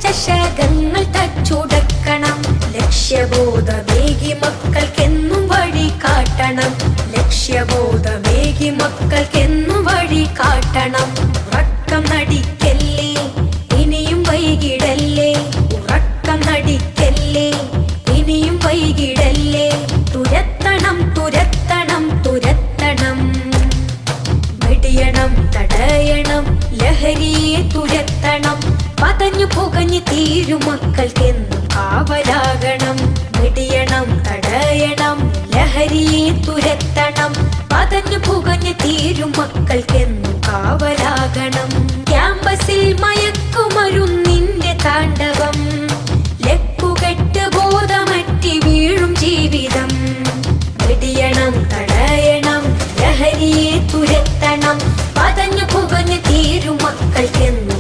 ചഷകങ്ങൾ തച്ചുടക്കണം. ലക്ഷ്യബോധമേകി മക്കൾക്കെന്നും വഴി കാട്ടണം. ലക്ഷ്യബോധമേകി മക്കൾക്കെന്നും വഴി കാട്ടണം. ഉറക്കം നടിക്കല്ലേ, ഇനിയും വൈകിടല്ലേ. ഉറക്കം നടിക്കല്ലേ, ഇനിയും വൈകിടല്ലേ. തുരത്തണം തുരത്തണം തുരത്തണം. വെടിയണം തടയണം, ലഹരിയെ തുരത്തണം. പതഞ്ഞു പുകഞ്ഞു തീരും മക്കൾക്കെന്നും കാവലാകണം. വെടിയണം തടയണം, ലഹരിയെ തുരത്തണം. പതഞ്ഞു പുകഞ്ഞു തീരും മക്കൾക്കെന്നും കാവലാകണം. ക്യാമ്പസിൽ മയക്കുമരുന്നിന്റെ താണ്ഡവം, ലക്കുകെട്ട് ബോധമറ്റി വീഴും ജീവിതം. വെടിയണം തടയണം, ലഹരിയെ തുരത്തണം. പതഞ്ഞു പുകഞ്ഞു തീരും മക്കൾക്കെന്നും